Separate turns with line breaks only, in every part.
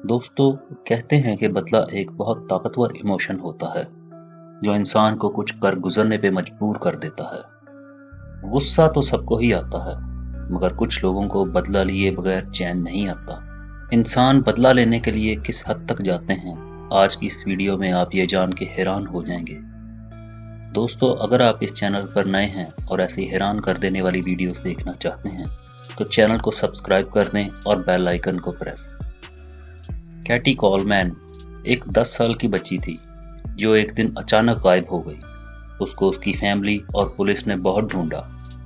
دوستو کہتے ہیں کہ بدلہ ایک بہت طاقتور ایموشن ہوتا ہے جو انسان کو کچھ کر گزرنے پہ مجبور کر دیتا ہے۔ غصہ تو سب کو ہی آتا ہے، مگر کچھ لوگوں کو بدلہ لیے بغیر چین نہیں آتا۔ انسان بدلہ لینے کے لیے کس حد تک جاتے ہیں، آج کی اس ویڈیو میں آپ یہ جان کے حیران ہو جائیں گے۔ دوستو اگر آپ اس چینل پر نئے ہیں اور ایسی حیران کر دینے والی ویڈیوز دیکھنا چاہتے ہیں تو چینل کو سبسکرائب کر دیں اور بیل آئیکن کو پریس۔ کیٹی کولمین ایک 10 سال کی بچی تھی جو ایک دن اچانک غائب ہو گئی۔ اس کو اس کی فیملی اور پولیس نے بہت ڈھونڈا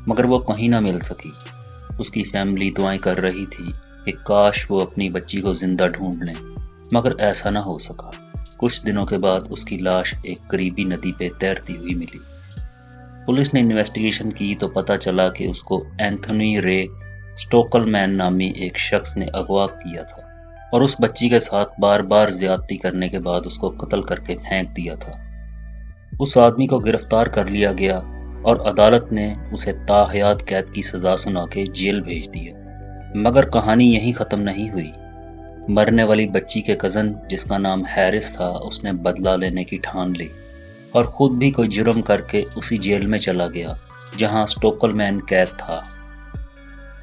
مگر وہ کہیں نہ مل سکی۔ اس کی فیملی دعائیں کر رہی تھی کہ کاش وہ اپنی بچی کو زندہ ڈھونڈ لیں، مگر ایسا نہ ہو سکا۔ کچھ دنوں کے بعد اس کی لاش ایک قریبی ندی پہ تیرتی ہوئی ملی۔ پولیس نے انویسٹیگیشن کی تو پتہ چلا کہ اس کو اینتھونی رے سٹوکلمین نامی ایک شخص نے اغوا کیا تھا اور اس بچی کے ساتھ بار بار زیادتی کرنے کے بعد اس کو قتل کر کے پھینک دیا تھا۔ اس آدمی کو گرفتار کر لیا گیا اور عدالت نے اسے تاحیات قید کی سزا سنا کے جیل بھیج دیا۔ مگر کہانی یہیں ختم نہیں ہوئی۔ مرنے والی بچی کے کزن جس کا نام ہیرس تھا، اس نے بدلہ لینے کی ٹھان لی اور خود بھی کوئی جرم کر کے اسی جیل میں چلا گیا جہاں سٹوکلمین قید تھا۔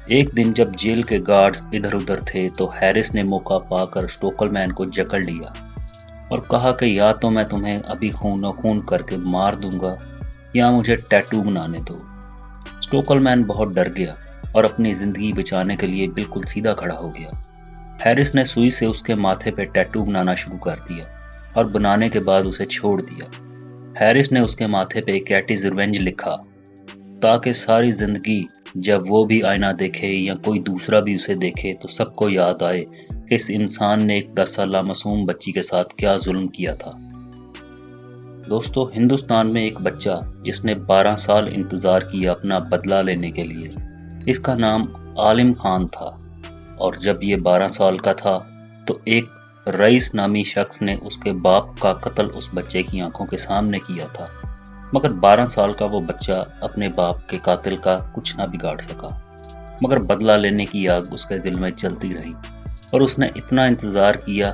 ایک دن جب جیل کے گارڈز ادھر ادھر تھے تو ہیرس نے موقع پا کر سٹوکلمین کو جکڑ لیا اور کہا کہ یا تو میں تمہیں ابھی خون و خون کر کے مار دوں گا یا مجھے ٹیٹو بنانے دو۔ سٹوکلمین بہت ڈر گیا اور اپنی زندگی بچانے کے لیے بالکل سیدھا کھڑا ہو گیا۔ ہیرس نے سوئی سے اس کے ماتھے پہ ٹیٹو بنانا شروع کر دیا اور بنانے کے بعد اسے چھوڑ دیا۔ ہیرس نے اس کے ماتھے پہ کیٹیز ریونج لکھا تاکہ ساری زندگی جب وہ بھی آئینہ دیکھے یا کوئی دوسرا بھی اسے دیکھے تو سب کو یاد آئے کہ اس انسان نے ایک 10 سالہ معصوم بچی کے ساتھ کیا ظلم کیا تھا۔ دوستو ہندوستان میں ایک بچہ جس نے 12 سال انتظار کیا اپنا بدلہ لینے کے لیے، اس کا نام عالم خان تھا، اور جب یہ 12 سال کا تھا تو ایک رئیس نامی شخص نے اس کے باپ کا قتل اس بچے کی آنکھوں کے سامنے کیا تھا، مگر 12 سال کا وہ بچہ اپنے باپ کے قاتل کا کچھ نہ بگاڑ سکا۔ مگر بدلہ لینے کی آگ اس کے دل میں جلتی رہی اور اس نے اتنا انتظار کیا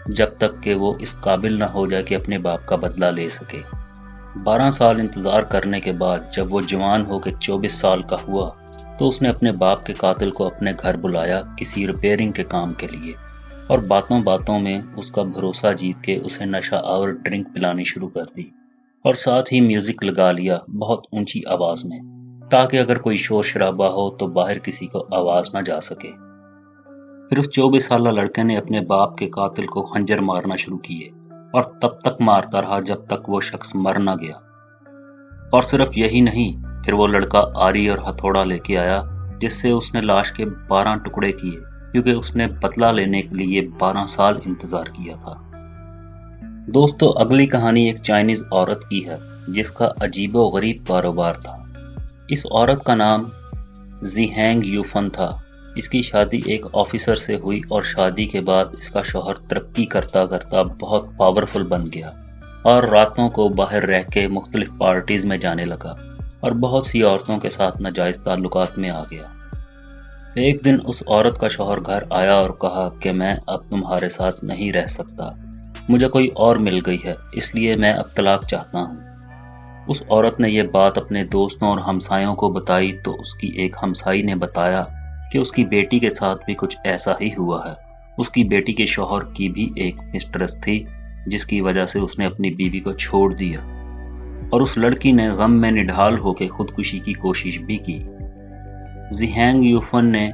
جب تک کہ وہ اس قابل نہ ہو جائے کہ اپنے باپ کا بدلہ لے سکے۔ 12 سال انتظار کرنے کے بعد جب وہ جوان ہو کے 24 سال کا ہوا تو اس نے اپنے باپ کے قاتل کو اپنے گھر بلایا کسی ریپیئرنگ کے کام کے لیے، اور باتوں باتوں میں اس کا بھروسہ جیت کے اسے نشہ آور ڈرنک پلانی شروع کر دی اور ساتھ ہی میوزک لگا لیا بہت اونچی آواز میں تاکہ اگر کوئی شور شرابہ ہو تو باہر کسی کو آواز نہ جا سکے۔ پھر اس 24 سالہ لڑکے نے اپنے باپ کے قاتل کو خنجر مارنا شروع کیے اور تب تک مارتا رہا جب تک وہ شخص مر نہ گیا۔ اور صرف یہی نہیں، پھر وہ لڑکا آری اور ہتھوڑا لے کے آیا جس سے اس نے لاش کے 12 ٹکڑے کیے، کیونکہ اس نے بدلہ لینے کے لیے 12 سال انتظار کیا تھا۔ دوستو اگلی کہانی ایک چائنیز عورت کی ہے جس کا عجیب و غریب کاروبار تھا۔ اس عورت کا نام زی ہینگ یوفن تھا۔ اس کی شادی ایک آفیسر سے ہوئی اور شادی کے بعد اس کا شوہر ترقی کرتا کرتا بہت پاورفل بن گیا اور راتوں کو باہر رہ کے مختلف پارٹیز میں جانے لگا اور بہت سی عورتوں کے ساتھ ناجائز تعلقات میں آ گیا۔ ایک دن اس عورت کا شوہر گھر آیا اور کہا کہ میں اب تمہارے ساتھ نہیں رہ سکتا، مجھے کوئی اور مل گئی ہے، اس لیے میں اب طلاق چاہتا ہوں۔ اس عورت نے یہ بات اپنے دوستوں اور ہمسایوں کو بتائی تو اس کی ایک ہمسائی نے بتایا کہ اس کی بیٹی کے ساتھ بھی کچھ ایسا ہی ہوا ہے۔ اس کی بیٹی کے شوہر کی بھی ایک مسٹرس تھی جس کی وجہ سے اس نے اپنی بیوی کو چھوڑ دیا، اور اس لڑکی نے غم میں نڈھال ہو کے خودکشی کی کوشش بھی کی۔ زی ہینگ یوفن نے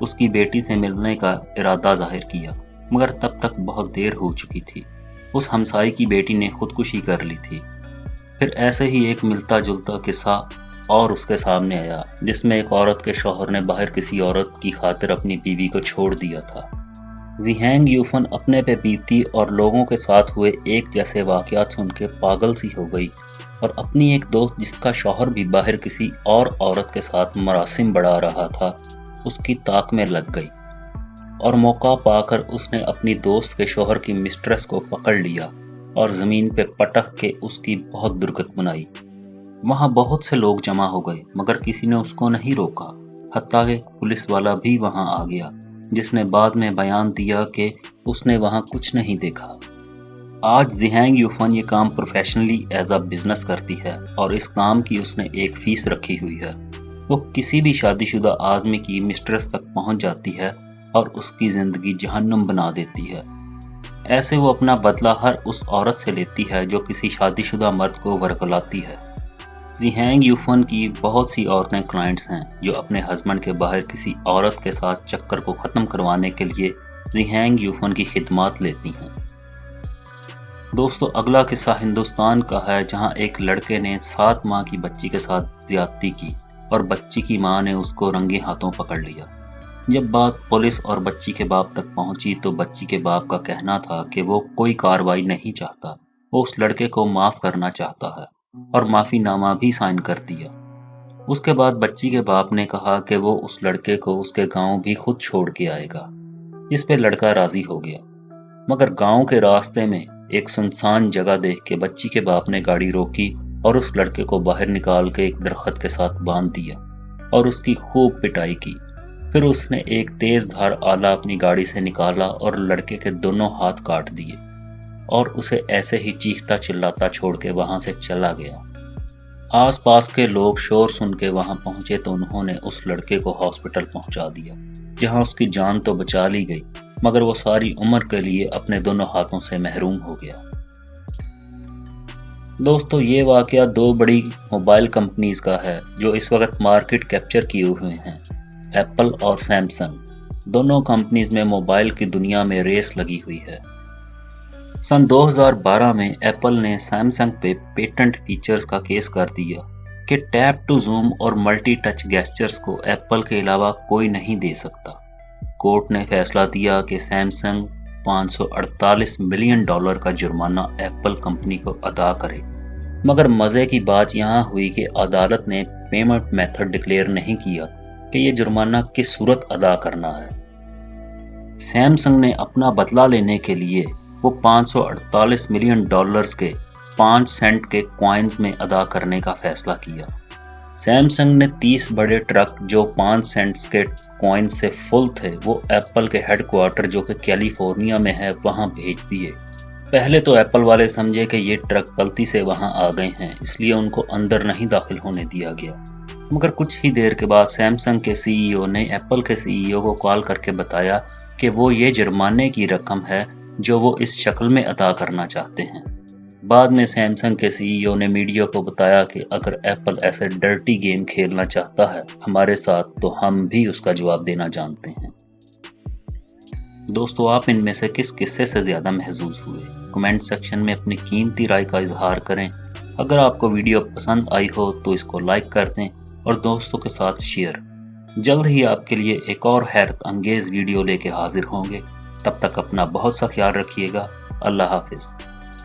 اس کی بیٹی سے ملنے کا ارادہ ظاہر کیا مگر تب تک بہت دیر ہو چکی تھی۔ اس ہمسائی کی بیٹی نے خودکشی کر لی تھی۔ پھر ایسے ہی ایک ملتا جلتا قصہ اور اس کے سامنے آیا جس میں ایک عورت کے شوہر نے باہر کسی عورت کی خاطر اپنی بیوی کو چھوڑ دیا تھا۔ زی ہینگ یوفن اپنے پہ بیتی اور لوگوں کے ساتھ ہوئے ایک جیسے واقعات سن کے پاگل سی ہو گئی اور اپنی ایک دوست جس کا شوہر بھی باہر کسی اور عورت کے ساتھ مراسم بڑھا رہا تھا اس کی طاق میں لگ گئی، اور موقع پا کر اس نے اپنی دوست کے شوہر کی مسٹرس کو پکڑ لیا اور زمین پہ پٹک کے اس کی بہت درگت بنائی۔ وہاں بہت سے لوگ جمع ہو گئے مگر کسی نے اس کو نہیں روکا، حتیٰ کہ پولیس والا بھی وہاں آ گیا جس نے بعد میں بیان دیا کہ اس نے وہاں کچھ نہیں دیکھا۔ آج زیہانگ یوفن یہ کام پروفیشنلی ایز اے بزنس کرتی ہے اور اس کام کی اس نے ایک فیس رکھی ہوئی ہے۔ وہ کسی بھی شادی شدہ آدمی کی مسٹریس تک پہنچ جاتی ہے اور اس کی زندگی جہنم بنا دیتی ہے۔ ایسے وہ اپنا بدلہ ہر اس عورت سے لیتی ہے جو کسی شادی شدہ مرد کو ورگلاتی ہے۔ زیہانگ یوفن کی بہت سی عورتیں کلائنٹس ہیں جو اپنے ہسبینڈ کے باہر کسی عورت کے ساتھ چکر کو ختم کروانے کے لیے زیہانگ یوفن کی خدمات لیتی ہیں۔ دوستو، اگلا قصہ ہندوستان کا ہے، جہاں ایک لڑکے نے 7 ماہ کی بچی کے ساتھ زیادتی کی اور بچی کی ماں نے اس کو رنگے ہاتھوں پکڑ لیا۔ جب بات پولیس اور بچی کے باپ تک پہنچی تو بچی کے باپ کا کہنا تھا کہ وہ کوئی کارروائی نہیں چاہتا، وہ اس لڑکے کو معاف کرنا چاہتا ہے اور معافی نامہ بھی سائن کر دیا۔ اس کے بعد بچی کے باپ نے کہا کہ وہ اس لڑکے کو اس کے گاؤں بھی خود چھوڑ کے آئے گا، جس پہ لڑکا راضی ہو گیا۔ مگر گاؤں کے راستے میں ایک سنسان جگہ دیکھ کے بچی کے باپ نے گاڑی روکی اور اس لڑکے کو باہر نکال کے ایک درخت کے ساتھ باندھ دیا اور اس کی خوب پٹائی کی۔ پھر اس نے ایک تیز دھار آلہ اپنی گاڑی سے نکالا اور لڑکے کے دونوں ہاتھ کاٹ دیے اور اسے ایسے ہی چیختا چلاتا چھوڑ کے وہاں سے چلا گیا۔ آس پاس کے لوگ شور سن کے وہاں پہنچے تو انہوں نے اس لڑکے کو ہاسپٹل پہنچا دیا، جہاں اس کی جان تو بچا لی گئی مگر وہ ساری عمر کے لیے اپنے دونوں ہاتھوں سے محروم ہو گیا۔ دوستو، یہ واقعہ 2 بڑی موبائل کمپنیز کا ہے جو اس وقت مارکیٹ کیپچر کیے ہوئے ہیں، ایپل اور سیمسنگ۔ دونوں کمپنیز میں موبائل کی دنیا میں ریس لگی ہوئی ہے۔ سن 2012 میں ایپل نے سیمسنگ پہ پیٹنٹ فیچرز کا کیس کر دیا کہ ٹیپ ٹو زوم اور ملٹی ٹچ گیسچرز کو ایپل کے علاوہ کوئی نہیں دے سکتا۔ کورٹ نے فیصلہ دیا کہ سیمسنگ $548 ملین کا جرمانہ ایپل کمپنی کو ادا کرے، مگر مزے کی بات یہاں ہوئی کہ عدالت نے پیمنٹ میتھڈ ڈکلیئر نہیں کیا کہ یہ جرمانہ کس صورت ادا کرنا ہے۔ سیمسنگ نے اپنا بدلہ لینے کے لیے وہ $548 ملین کے 5 سینٹ کے کوائنز میں ادا کرنے کا فیصلہ کیا۔ سیمسنگ نے 30 بڑے ٹرک جو 5 سینٹس کے کوائنز سے فل تھے وہ ایپل کے ہیڈ کوارٹر جو کہ کیلیفورنیا میں ہے وہاں بھیج دیے۔ پہلے تو ایپل والے سمجھے کہ یہ ٹرک غلطی سے وہاں آ گئے ہیں، اس لیے ان کو اندر نہیں داخل ہونے دیا گیا۔ مگر کچھ ہی دیر کے بعد سیمسنگ کے سی ای او نے ایپل کے سی ای او کو کال کر کے بتایا کہ وہ یہ جرمانے کی رقم ہے جو وہ اس شکل میں ادا کرنا چاہتے ہیں۔ بعد میں سیمسنگ کے سی ای او نے میڈیا کو بتایا کہ اگر ایپل ایسے ڈرٹی گیم کھیلنا چاہتا ہے ہمارے ساتھ تو ہم بھی اس کا جواب دینا جانتے ہیں۔ دوستو، آپ ان میں سے کس قصے سے زیادہ محظوظ ہوئے؟ کمنٹ سیکشن میں اپنی قیمتی رائے کا اظہار کریں۔ اگر آپ کو ویڈیو پسند آئی ہو تو اس کو لائک کر دیں اور دوستوں کے ساتھ شیئر۔ جلد ہی آپ کے لیے ایک اور حیرت انگیز ویڈیو لے کے حاضر ہوں گے۔ تب تک اپنا بہت سا خیال رکھیے گا۔ اللہ حافظ۔